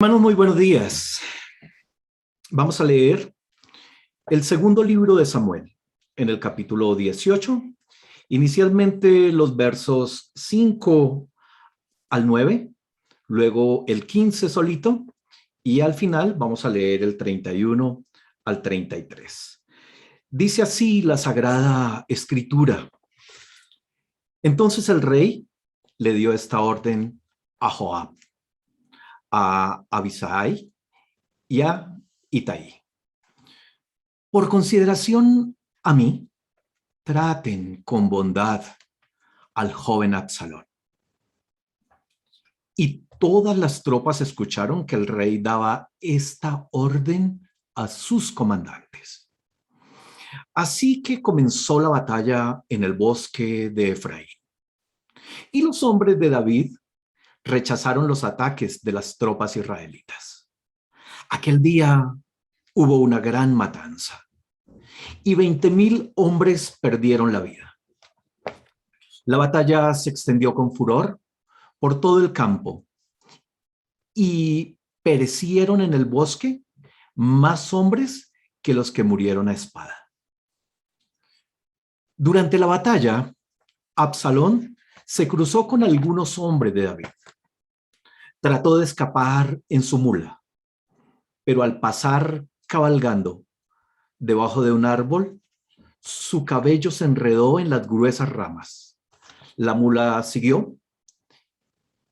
Hermanos, muy buenos días. Vamos a leer el segundo libro de Samuel, en el capítulo 18, inicialmente los versos 5 al 9, luego el 15 solito, y al final vamos a leer el 31 al 33. Dice así la Sagrada Escritura. Entonces el rey le dio esta orden a Joab, a Abisai y a Itaí. Por consideración a mí, traten con bondad al joven Absalón. Y todas las tropas escucharon que el rey daba esta orden a sus comandantes. Así que comenzó la batalla en el bosque de Efraín. Y los hombres de David rechazaron los ataques de las tropas israelitas. Aquel día hubo una gran matanza y 20,000 hombres perdieron la vida. La batalla se extendió con furor por todo el campo y perecieron en el bosque más hombres que los que murieron a espada. Durante la batalla, Absalón se cruzó con algunos hombres de David. Trató de escapar en su mula, pero al pasar cabalgando debajo de un árbol, su cabello se enredó en las gruesas ramas. La mula siguió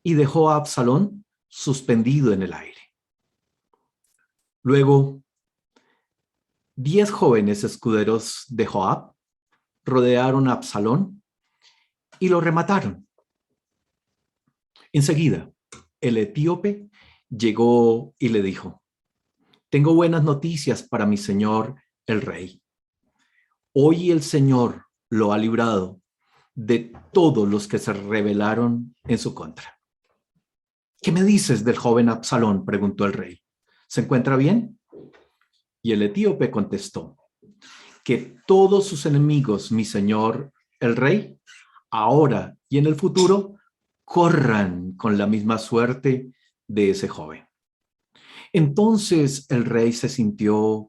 y dejó a Absalón suspendido en el aire. Luego, 10 jóvenes escuderos de Joab rodearon a Absalón y lo remataron. Enseguida, el etíope llegó y le dijo: tengo buenas noticias para mi señor el rey. Hoy el Señor lo ha librado de todos los que se rebelaron en su contra. ¿Qué me dices del joven Absalón?, preguntó el rey. ¿Se encuentra bien? Y el etíope contestó: que todos sus enemigos, mi señor el rey, ahora y en el futuro, corran con la misma suerte de ese joven. Entonces el rey se sintió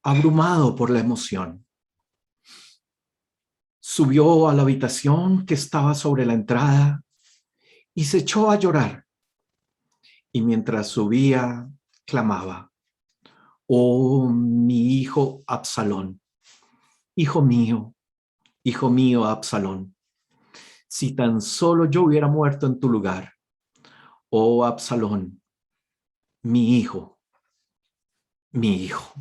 abrumado por la emoción. Subió a la habitación que estaba sobre la entrada y se echó a llorar. Y mientras subía, clamaba: oh, mi hijo Absalón, hijo mío Absalón, si tan solo yo hubiera muerto en tu lugar. Oh, Absalón, mi hijo, mi hijo.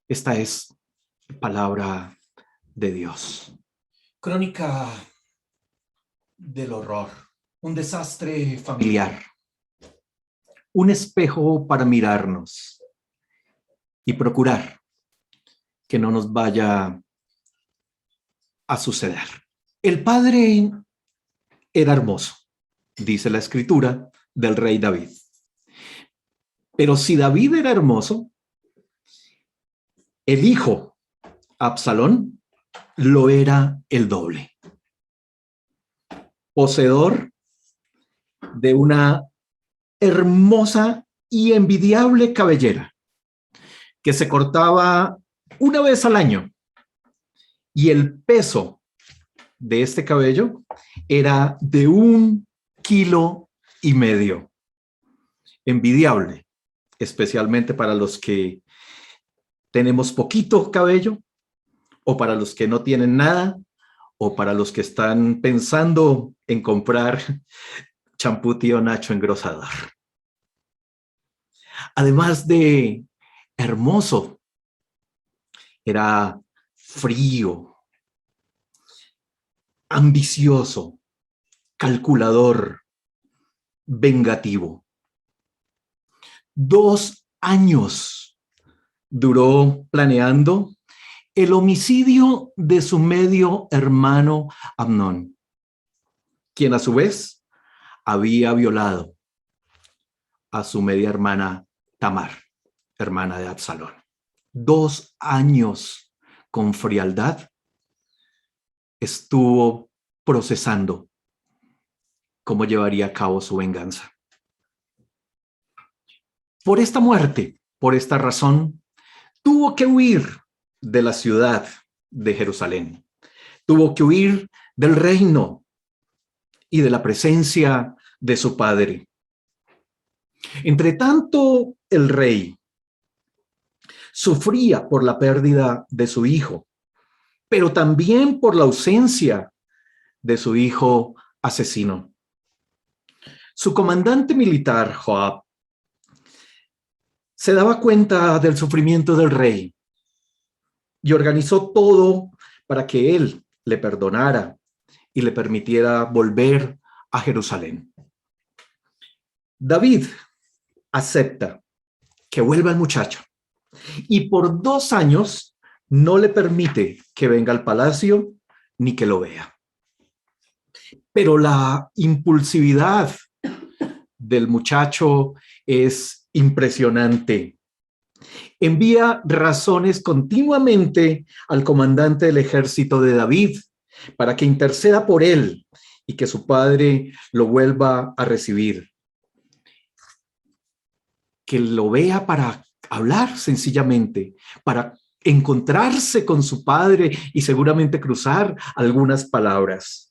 Esta es palabra de Dios. Crónica del horror, un desastre familiar, un espejo para mirarnos y procurar que no nos vaya a suceder. El padre era hermoso, dice la escritura del rey David. Pero si David era hermoso, el hijo Absalón lo era el doble. Poseedor de una hermosa y envidiable cabellera que se cortaba una vez al año, y el peso de este cabello era de 1,5 kilos. Envidiable, especialmente para los que tenemos poquito cabello, o para los que no tienen nada, o para los que están pensando en comprar champú Tío Nacho engrosador. Además de hermoso, era frío, ambicioso, calculador, vengativo. 2 años duró planeando el homicidio de su medio hermano Amnón, quien a su vez había violado a su media hermana Tamar, hermana de Absalón. 2 años con frialdad estuvo procesando cómo llevaría a cabo su venganza. Por esta muerte, por esta razón, tuvo que huir de la ciudad de Jerusalén. Tuvo que huir del reino y de la presencia de su padre. Entre tanto, el rey sufría por la pérdida de su hijo, pero también por la ausencia de su hijo asesino. Su comandante militar, Joab, se daba cuenta del sufrimiento del rey y organizó todo para que él le perdonara y le permitiera volver a Jerusalén. David acepta que vuelva el muchacho y por 2 años no le permite que venga al palacio ni que lo vea. Pero la impulsividad del muchacho es impresionante. Envía razones continuamente al comandante del ejército de David para que interceda por él y que su padre lo vuelva a recibir. Que lo vea para hablar sencillamente, para encontrarse con su padre y seguramente cruzar algunas palabras.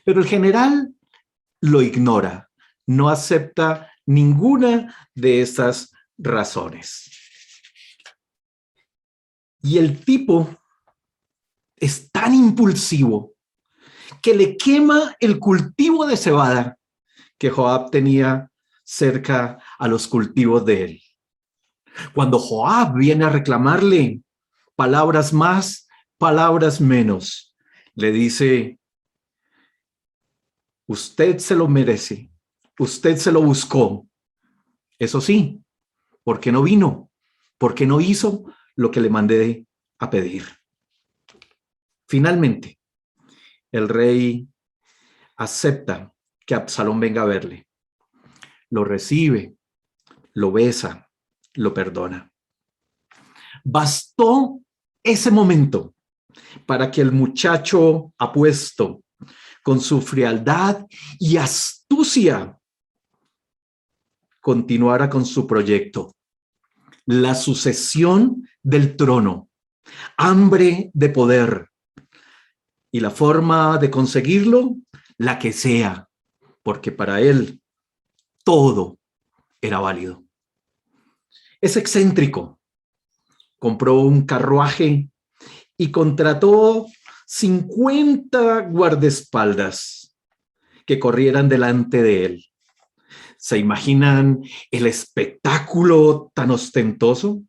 Pero el general lo ignora, no acepta ninguna de estas razones. Y el tipo es tan impulsivo que le quema el cultivo de cebada que Joab tenía cerca a los cultivos de él. Cuando Joab viene a reclamarle palabras más, palabras menos, le dice: usted se lo merece, usted se lo buscó. Eso sí, ¿por qué no vino? ¿Por qué no hizo lo que le mandé a pedir? Finalmente, el rey acepta que Absalón venga a verle. Lo recibe, lo besa, lo perdona. Bastó ese momento para que el muchacho apuesto, con su frialdad y astucia, continuara con su proyecto: la sucesión del trono, hambre de poder, y la forma de conseguirlo, la que sea, porque para él todo era válido. Es excéntrico. Compró un carruaje y contrató 50 guardaespaldas que corrieran delante de él. ¿Se imaginan el espectáculo tan ostentoso?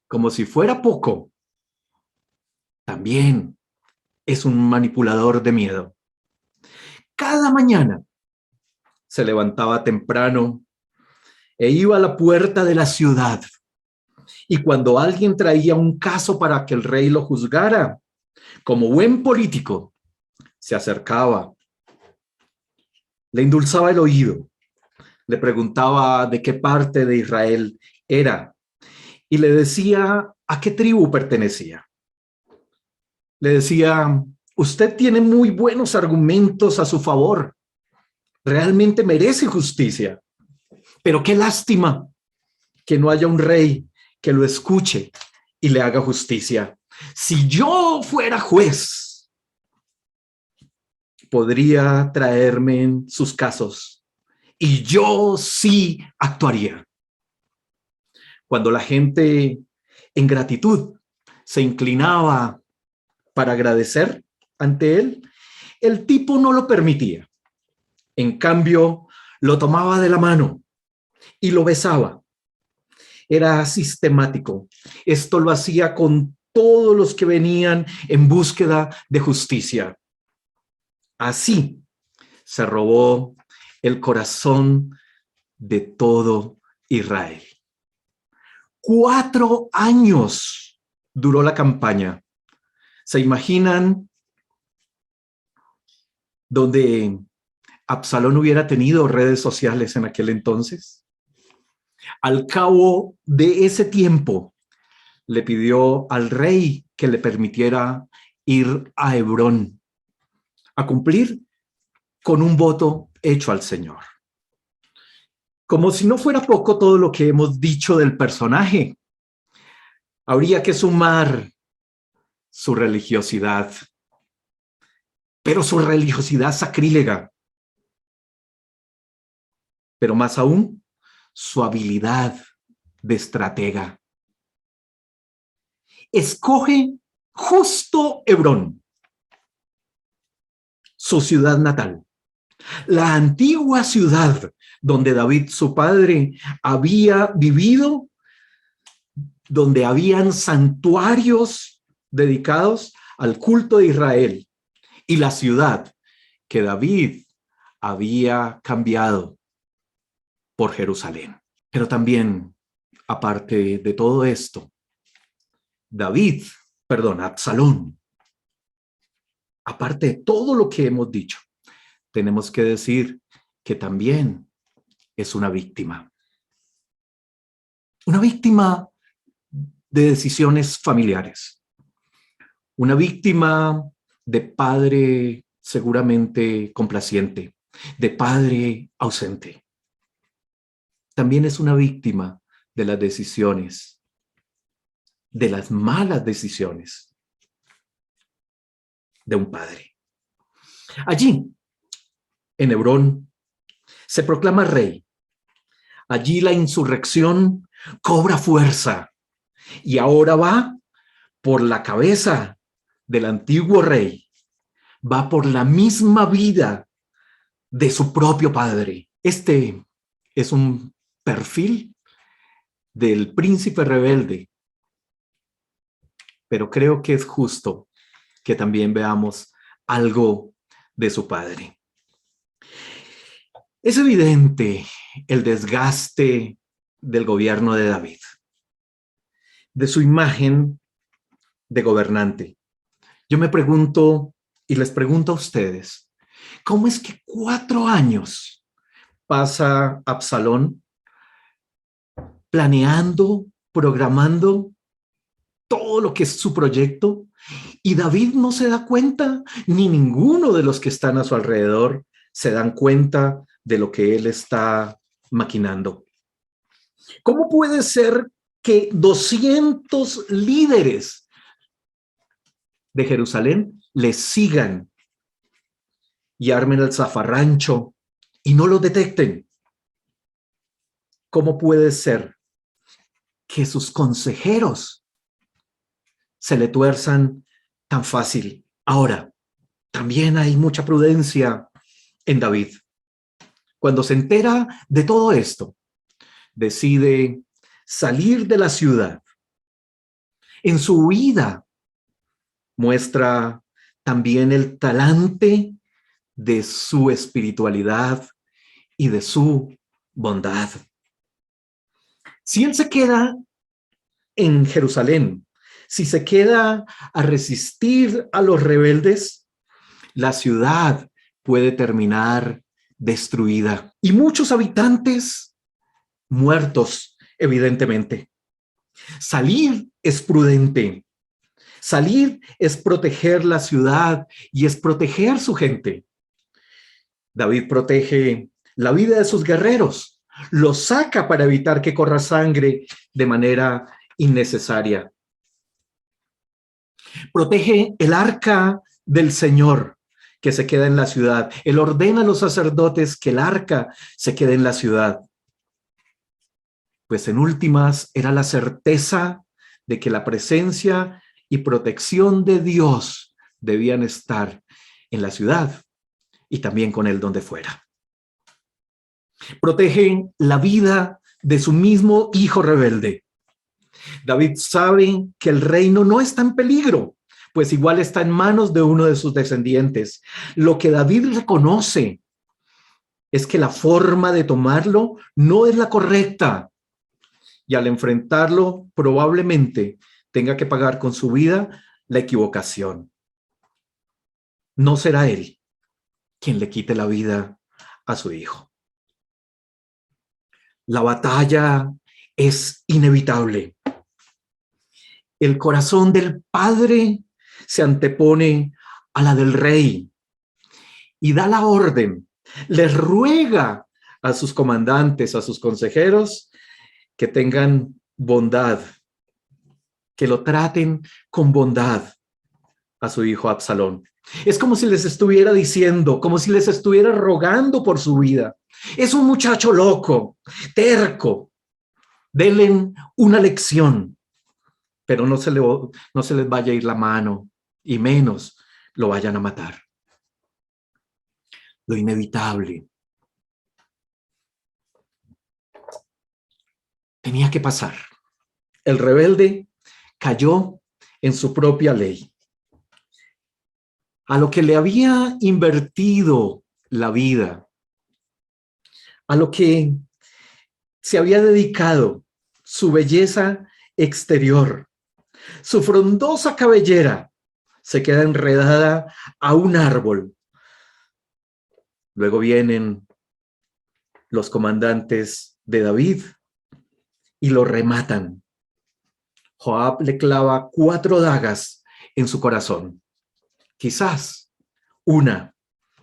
Como si fuera poco, también es un manipulador de miedo. Cada mañana se levantaba temprano e iba a la puerta de la ciudad. Y cuando alguien traía un caso para que el rey lo juzgara, como buen político, se acercaba, le endulzaba el oído, le preguntaba de qué parte de Israel era y le decía a qué tribu pertenecía. Le decía: usted tiene muy buenos argumentos a su favor, realmente merece justicia, pero qué lástima que no haya un rey que lo escuche y le haga justicia. Si yo fuera juez, podría traerme sus casos y yo sí actuaría. Cuando la gente en gratitud se inclinaba para agradecer ante él, el tipo no lo permitía. En cambio, lo tomaba de la mano y lo besaba. Era sistemático. Esto lo hacía con todos los que venían en búsqueda de justicia. Así se robó el corazón de todo Israel. 4 años duró la campaña. ¿Se imaginan donde Absalón hubiera tenido redes sociales en aquel entonces? Al cabo de ese tiempo, le pidió al rey que le permitiera ir a Hebrón a cumplir con un voto hecho al Señor. Como si no fuera poco todo lo que hemos dicho del personaje, habría que sumar su religiosidad, pero su religiosidad sacrílega, pero más aún, su habilidad de estratega. Escoge justo Hebrón, su ciudad natal, la antigua ciudad donde David, su padre, había vivido, donde habían santuarios dedicados al culto de Israel, y la ciudad que David había cambiado por Jerusalén. Pero también, aparte de todo esto, Absalón, aparte de todo lo que hemos dicho, tenemos que decir que también es una víctima de decisiones familiares, una víctima de padre seguramente complaciente, de padre ausente. También es una víctima de las decisiones, de las malas decisiones de un padre. Allí, en Hebrón, se proclama rey. Allí la insurrección cobra fuerza y ahora va por la cabeza del antiguo rey, va por la misma vida de su propio padre. Este es un perfil del príncipe rebelde, pero creo que es justo que también veamos algo de su padre. Es evidente el desgaste del gobierno de David, de su imagen de gobernante. Yo me pregunto y les pregunto a ustedes, ¿cómo es que 4 años pasa Absalón planeando, programando todo lo que es su proyecto y David no se da cuenta, ni ninguno de los que están a su alrededor se dan cuenta de lo que él está maquinando? ¿Cómo puede ser que 200 líderes de Jerusalén le sigan y armen el zafarrancho y no lo detecten? ¿Cómo puede ser que sus consejeros se le tuerzan tan fácil? Ahora, también hay mucha prudencia en David. Cuando se entera de todo esto, decide salir de la ciudad. En su huida muestra también el talante de su espiritualidad y de su bondad. Si él se queda en Jerusalén, si se queda a resistir a los rebeldes, la ciudad puede terminar destruida y muchos habitantes muertos, evidentemente. Salir es prudente. Salir es proteger la ciudad y es proteger su gente. David protege la vida de sus guerreros, los saca para evitar que corra sangre de manera innecesaria. Protege el arca del Señor que se queda en la ciudad. Él ordena a los sacerdotes que el arca se quede en la ciudad. Pues en últimas era la certeza de que la presencia y protección de Dios debían estar en la ciudad y también con él donde fuera. Protege la vida de su mismo hijo rebelde. David sabe que el reino no está en peligro, pues igual está en manos de uno de sus descendientes. Lo que David reconoce es que la forma de tomarlo no es la correcta, y al enfrentarlo probablemente tenga que pagar con su vida la equivocación. No será él quien le quite la vida a su hijo. La batalla es inevitable. El corazón del padre se antepone a la del rey y da la orden, le ruega a sus comandantes, a sus consejeros, que tengan bondad, que lo traten con bondad a su hijo Absalón. Es como si les estuviera diciendo, como si les estuviera rogando por su vida. Es un muchacho loco, terco. Denle una lección, pero no se les vaya a ir la mano y menos lo vayan a matar. Lo inevitable tenía que pasar. El rebelde cayó en su propia ley. A lo que le había invertido la vida, a lo que se había dedicado, su belleza exterior, su frondosa cabellera se queda enredada a un árbol. Luego vienen los comandantes de David y lo rematan. Joab le clava 4 dagas en su corazón, quizás una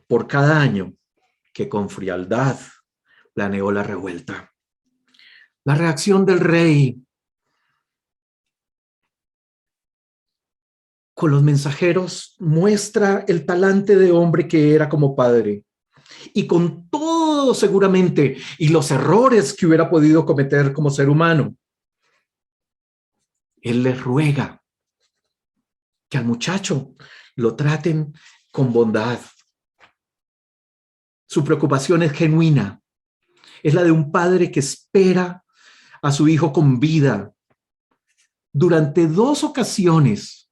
por cada año que con frialdad planeó la revuelta. La reacción del rey con los mensajeros muestra el talante de hombre que era como padre. Y con todo seguramente, y los errores que hubiera podido cometer como ser humano, él les ruega que al muchacho lo traten con bondad. Su preocupación es genuina, es la de un padre que espera a su hijo con vida. Durante 2 ocasiones,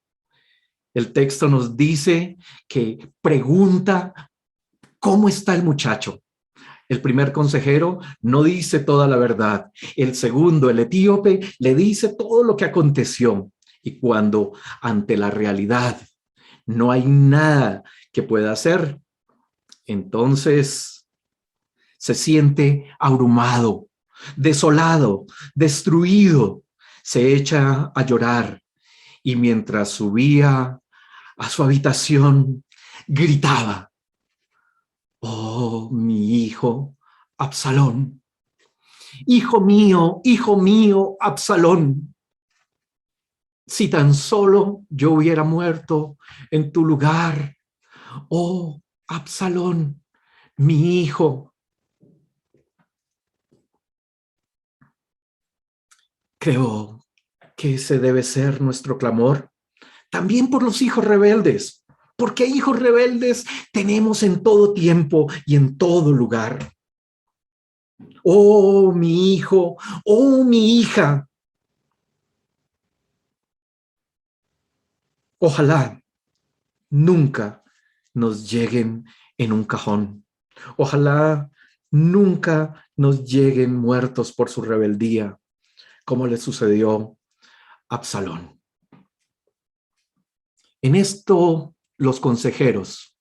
el texto nos dice que pregunta cómo está el muchacho. El primer consejero no dice toda la verdad. El segundo, el etíope, le dice todo lo que aconteció. Y cuando ante la realidad no hay nada que pueda hacer, entonces se siente abrumado, desolado, destruido. Se echa a llorar y mientras subía a su habitación, gritaba: «Oh, mi hijo Absalón, hijo mío, Absalón, si tan solo yo hubiera muerto en tu lugar, oh, Absalón, mi hijo». Creo que ese debe ser nuestro clamor, también por los hijos rebeldes, porque hijos rebeldes tenemos en todo tiempo y en todo lugar. Oh, mi hijo, oh, mi hija. Ojalá nunca nos lleguen en un cajón. Ojalá nunca nos lleguen muertos por su rebeldía, como le sucedió a Absalón. En esto, los consejeros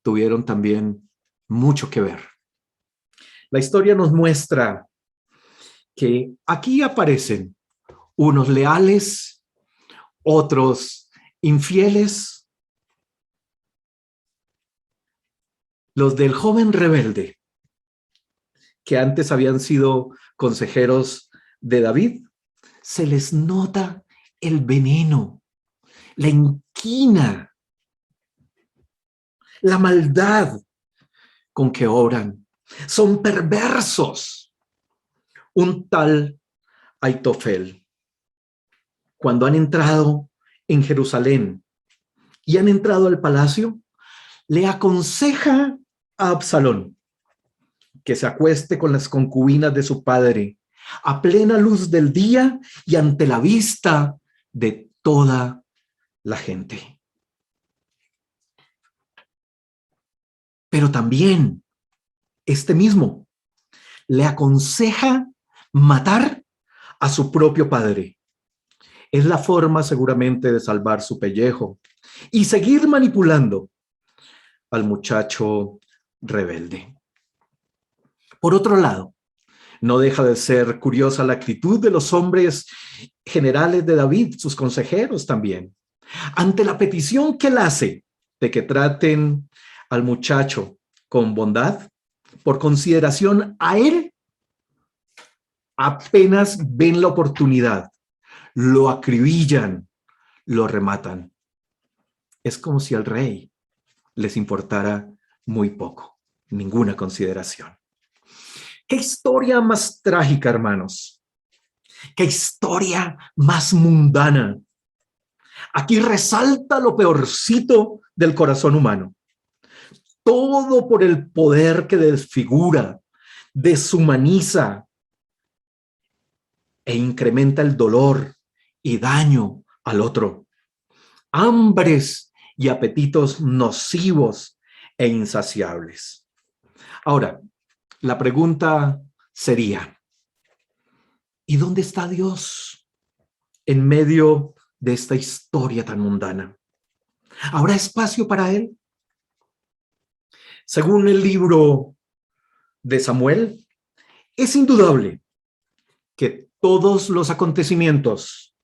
tuvieron también mucho que ver. La historia nos muestra que aquí aparecen unos leales, otros infieles. Los del joven rebelde, que antes habían sido consejeros de David, se les nota el veneno, la inquina, la maldad con que obran. Son perversos. Un tal Aitofel, cuando han entrado en Jerusalén y han entrado al palacio, le aconseja a Absalón que se acueste con las concubinas de su padre a plena luz del día y ante la vista de toda la gente. Pero también este mismo le aconseja matar a su propio padre. Es la forma seguramente de salvar su pellejo y seguir manipulando al muchacho rebelde. Por otro lado, no deja de ser curiosa la actitud de los hombres generales de David, sus consejeros también. Ante la petición que él hace de que traten al muchacho con bondad, por consideración a él, apenas ven la oportunidad, lo acribillan, lo rematan. Es como si al rey les importara muy poco, ninguna consideración. ¡Qué historia más trágica, hermanos! ¡Qué historia más mundana! Aquí resalta lo peorcito del corazón humano. Todo por el poder que desfigura, deshumaniza e incrementa el dolor y daño al otro. Hambres y apetitos nocivos e insaciables. Ahora, la pregunta sería, ¿y dónde está Dios en medio de esta historia tan mundana? ¿Habrá espacio para Él? Según el libro de Samuel, es indudable que todos los acontecimientos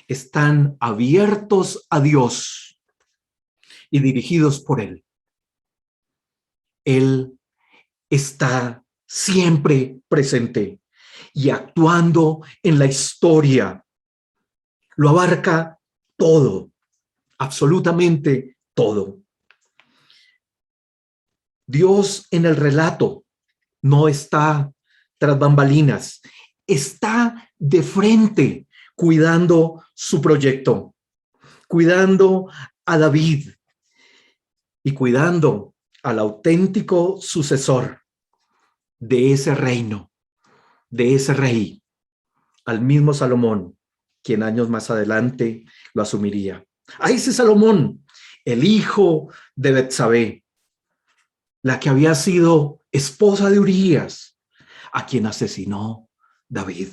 están abiertos a Dios y dirigidos por Él. Él está siempre presente y actuando en la historia. Lo abarca todo, absolutamente todo. Dios en el relato no está tras bambalinas, está de frente cuidando su proyecto, cuidando a David y cuidando al auténtico sucesor de ese reino, de ese rey, al mismo Salomón, quien años más adelante lo asumiría. A ese Salomón, el hijo de Betsabé, la que había sido esposa de Urías, a quien asesinó David.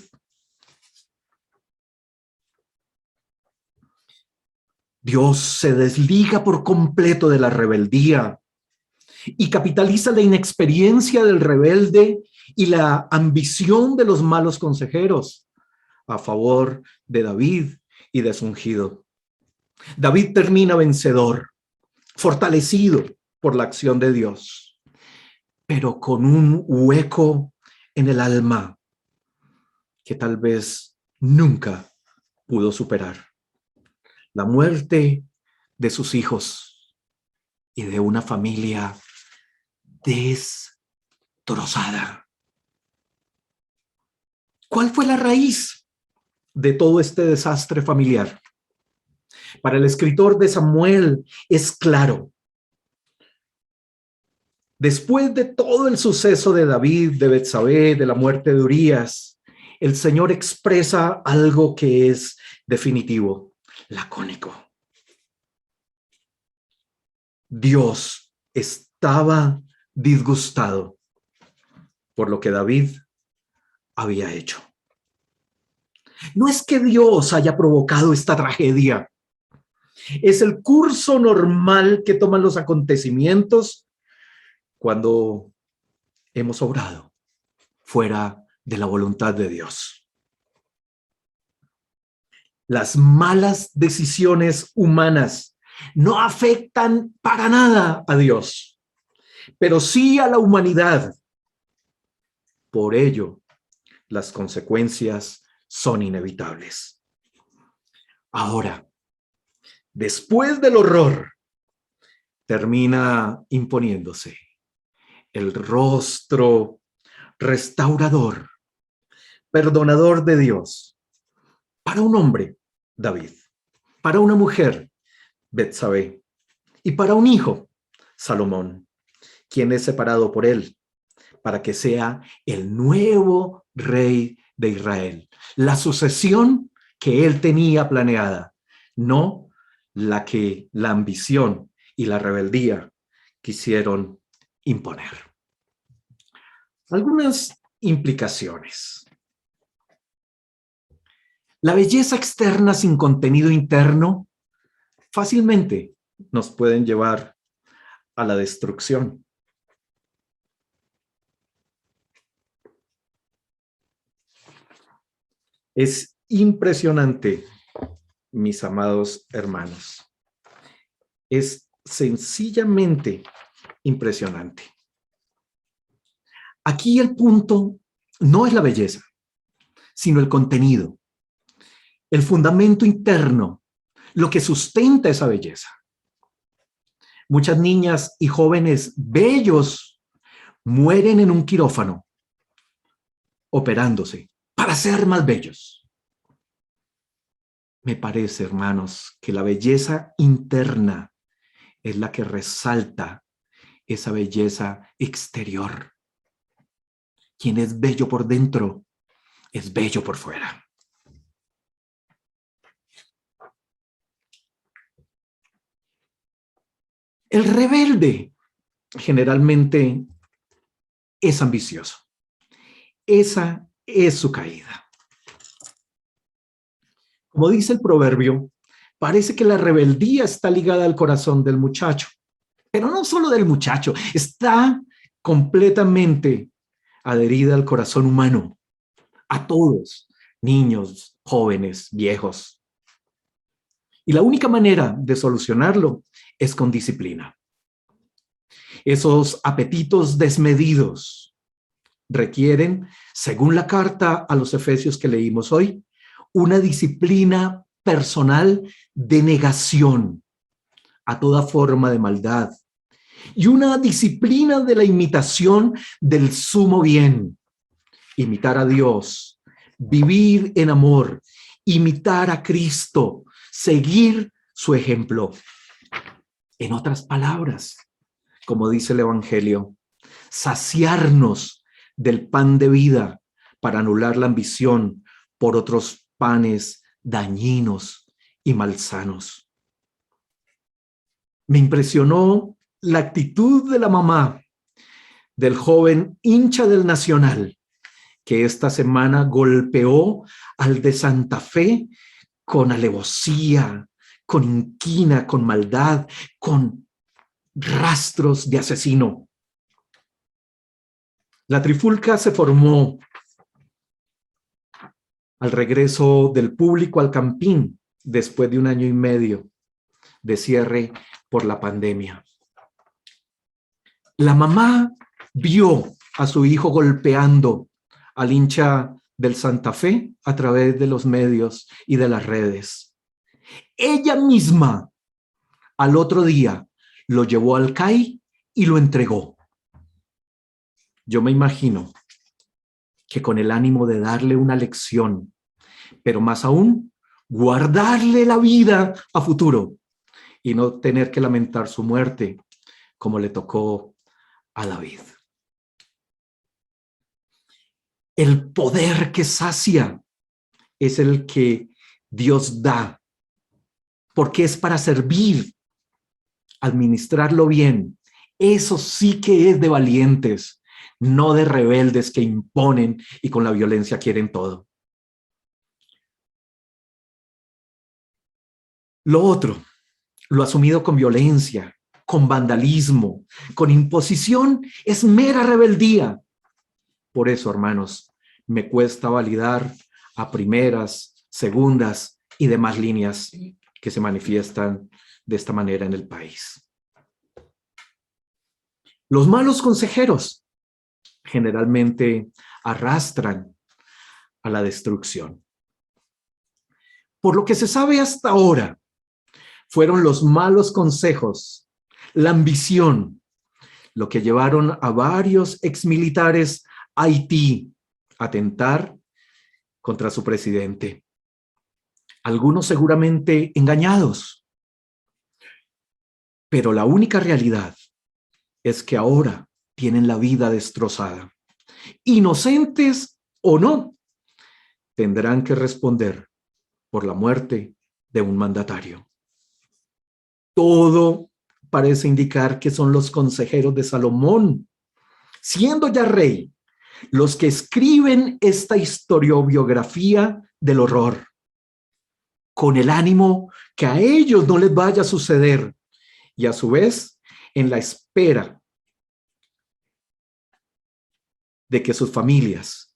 Dios se desliga por completo de la rebeldía y capitaliza la inexperiencia del rebelde y la ambición de los malos consejeros a favor de David y de su ungido. David termina vencedor, fortalecido por la acción de Dios, pero con un hueco en el alma que tal vez nunca pudo superar. La muerte de sus hijos y de una familia destrozada. ¿Cuál fue la raíz de todo este desastre familiar? Para el escritor de Samuel es claro. Después de todo el suceso de David, de Betsabé, de la muerte de Urías, el Señor expresa algo que es definitivo, lacónico. Dios estaba disgustado por lo que David había hecho. No es que Dios haya provocado esta tragedia. Es el curso normal que toman los acontecimientos cuando hemos obrado fuera de la voluntad de Dios. Las malas decisiones humanas no afectan para nada a Dios, pero sí a la humanidad. Por ello, las consecuencias son inevitables. Ahora, después del horror, termina imponiéndose el rostro restaurador, perdonador de Dios, para un hombre, David, para una mujer, Betsabé, y para un hijo, Salomón, quien es separado por él, para que sea el nuevo rey de Israel. La sucesión que él tenía planeada, no la que la ambición y la rebeldía quisieron imponer. Algunas implicaciones. La belleza externa sin contenido interno fácilmente nos pueden llevar a la destrucción. Es impresionante, mis amados hermanos. Es sencillamente impresionante. Aquí el punto no es la belleza, sino el contenido, el fundamento interno, lo que sustenta esa belleza. Muchas niñas y jóvenes bellos mueren en un quirófano operándose para ser más bellos. Me parece, hermanos, que la belleza interna es la que resalta esa belleza exterior. Quien es bello por dentro es bello por fuera. El rebelde generalmente es ambicioso. Esa es su caída. Como dice el proverbio, parece que la rebeldía está ligada al corazón del muchacho, pero no solo del muchacho, está completamente adherida al corazón humano, a todos, niños, jóvenes, viejos. Y la única manera de solucionarlo es con disciplina. Esos apetitos desmedidos requieren, según la carta a los Efesios que leímos hoy, una disciplina personal de negación a toda forma de maldad y una disciplina de la imitación del sumo bien. Imitar a Dios, vivir en amor, imitar a Cristo, seguir su ejemplo. En otras palabras, como dice el Evangelio, saciarnos del pan de vida para anular la ambición por otros panes dañinos y malsanos. Me impresionó la actitud de la mamá del joven hincha del Nacional que esta semana golpeó al de Santa Fe con alevosía, con inquina, con maldad, con rastros de asesino. La trifulca se formó al regreso del público al Campín después de 1 año y medio de cierre por la pandemia. La mamá vio a su hijo golpeando al hincha del Santa Fe a través de los medios y de las redes. Ella misma al otro día lo llevó al CAI y lo entregó. Yo me imagino que con el ánimo de darle una lección, pero más aún, guardarle la vida a futuro y no tener que lamentar su muerte como le tocó a David. El poder que sacia es el que Dios da, porque es para servir, administrarlo bien. Eso sí que es de valientes, no de rebeldes que imponen y con la violencia quieren todo. Lo otro, lo asumido con violencia, con vandalismo, con imposición, es mera rebeldía. Por eso, hermanos, me cuesta validar a primeras, segundas y demás líneas que se manifiestan de esta manera en el país. Los malos consejeros generalmente arrastran a la destrucción. Por lo que se sabe hasta ahora, fueron los malos consejos, la ambición, lo que llevaron a varios exmilitares a Haití a atentar contra su presidente. Algunos seguramente engañados. Pero la única realidad es que ahora tienen la vida destrozada. Inocentes o no, tendrán que responder por la muerte de un mandatario. Todo parece indicar que son los consejeros de Salomón, siendo ya rey, los que escriben esta historiografía del horror, con el ánimo que a ellos no les vaya a suceder, y a su vez en la espera de que sus familias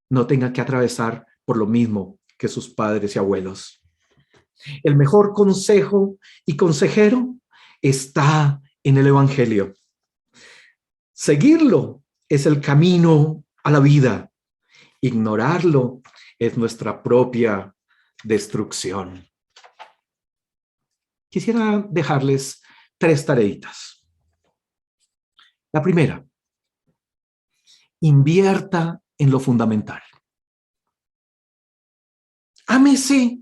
no tengan que atravesar por lo mismo que sus padres y abuelos. El mejor consejo y consejero está en el Evangelio. Seguirlo es el camino a la vida. Ignorarlo es nuestra propia destrucción. Quisiera dejarles 3 tareitas. La primera, invierta en lo fundamental. Ámese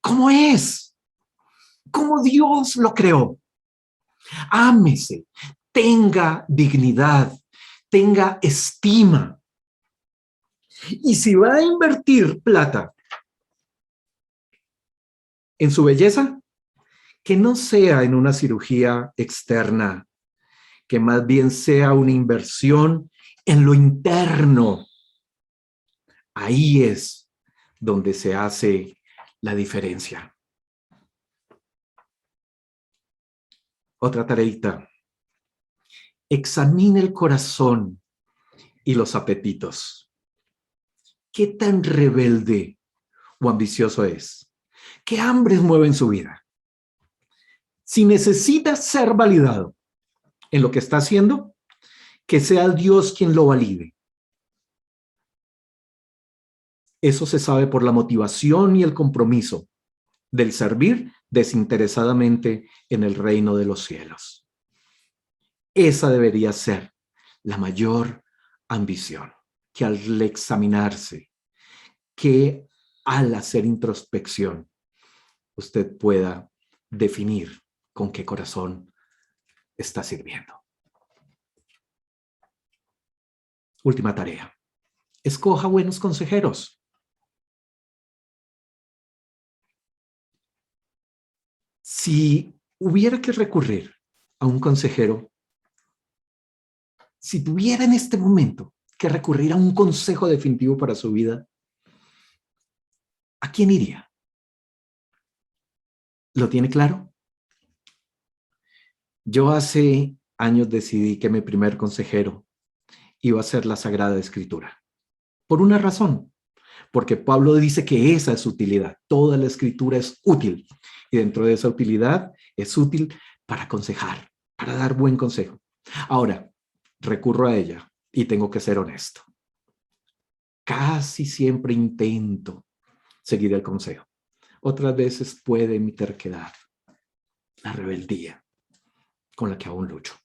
como es, como Dios lo creó. Ámese, tenga dignidad, tenga estima. Y si va a invertir plata en su belleza, que no sea en una cirugía externa, que más bien sea una inversión en lo interno. Ahí es donde se hace la diferencia. Otra tareita. Examine el corazón y los apetitos. ¿Qué tan rebelde o ambicioso es? ¿Qué hambres mueven su vida? Si necesita ser validado en lo que está haciendo, que sea Dios quien lo valide. Eso se sabe por la motivación y el compromiso del servir desinteresadamente en el reino de los cielos. Esa debería ser la mayor ambición, que al examinarse, que al hacer introspección, usted pueda definir con qué corazón está sirviendo. Última tarea. Escoja buenos consejeros. Si hubiera que recurrir a un consejero, si tuviera en este momento que recurrir a un consejo definitivo para su vida, ¿a quién iría? ¿Lo tiene claro? Yo hace años decidí que mi primer consejero iba a ser la Sagrada Escritura. Por una razón, porque Pablo dice que esa es utilidad. Toda la Escritura es útil. Y dentro de esa utilidad es útil para aconsejar, para dar buen consejo. Ahora, recurro a ella y tengo que ser honesto. Casi siempre intento seguir el consejo. Otras veces puede mi terquedad, la rebeldía con la que aún lucho.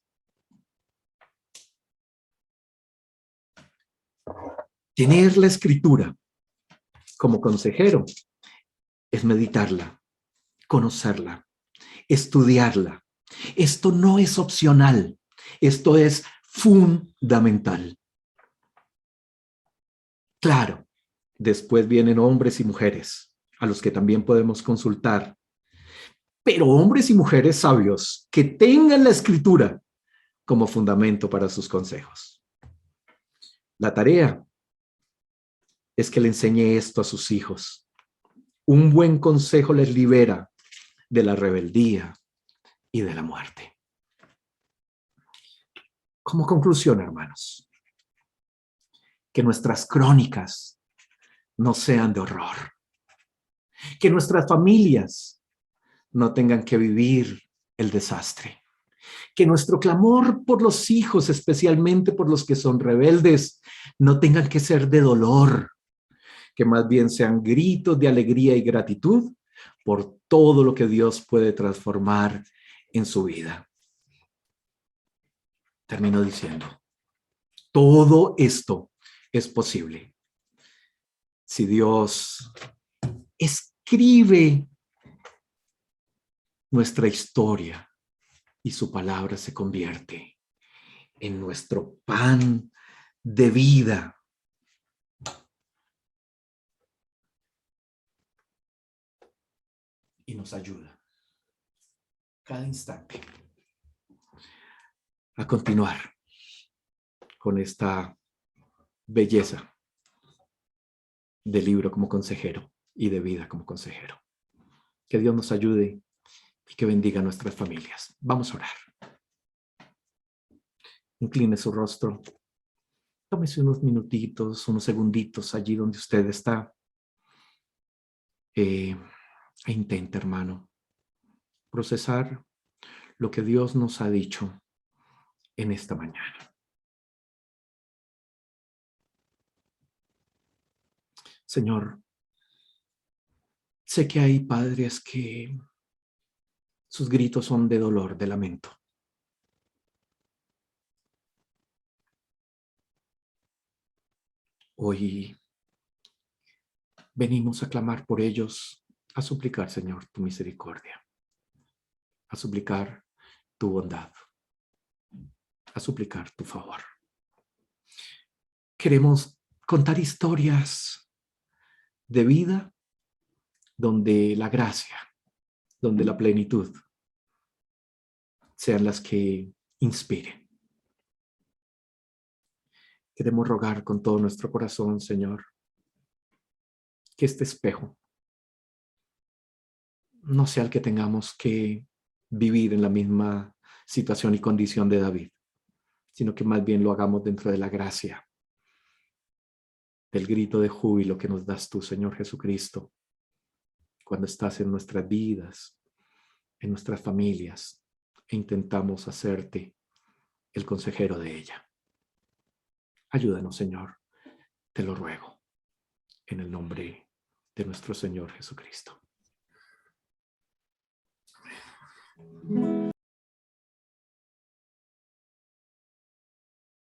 Tener la Escritura como consejero es meditarla, conocerla, estudiarla. Esto no es opcional, esto es fundamental. Claro, después vienen hombres y mujeres a los que también podemos consultar, pero hombres y mujeres sabios que tengan la Escritura como fundamento para sus consejos. La tarea es que le enseñe esto a sus hijos. Un buen consejo les libera de la rebeldía y de la muerte. Como conclusión, hermanos, que nuestras crónicas no sean de horror, que nuestras familias no tengan que vivir el desastre, que nuestro clamor por los hijos, especialmente por los que son rebeldes, no tengan que ser de dolor, que más bien sean gritos de alegría y gratitud por todo lo que Dios puede transformar en su vida. Termino diciendo, todo esto es posible si Dios escribe nuestra historia y su palabra se convierte en nuestro pan de vida. Y nos ayuda cada instante a continuar con esta belleza de libro como consejero y de vida como consejero. Que Dios nos ayude y que bendiga a nuestras familias. Vamos a orar. Incline su rostro. Tómese unos minutitos, unos segunditos allí donde usted está. E intente, hermano, procesar lo que Dios nos ha dicho en esta mañana. Señor, sé que hay padres que sus gritos son de dolor, de lamento. Hoy venimos a clamar por ellos, a suplicar, Señor, tu misericordia, a suplicar tu bondad, a suplicar tu favor. Queremos contar historias de vida donde la gracia, donde la plenitud sean las que inspiren. Queremos rogar con todo nuestro corazón, Señor, que este espejo no sea el que tengamos que vivir en la misma situación y condición de David, sino que más bien lo hagamos dentro de la gracia, del grito de júbilo que nos das tú, Señor Jesucristo, cuando estás en nuestras vidas, en nuestras familias, e intentamos hacerte el consejero de ella. Ayúdanos, Señor, te lo ruego, en el nombre de nuestro Señor Jesucristo. Amén.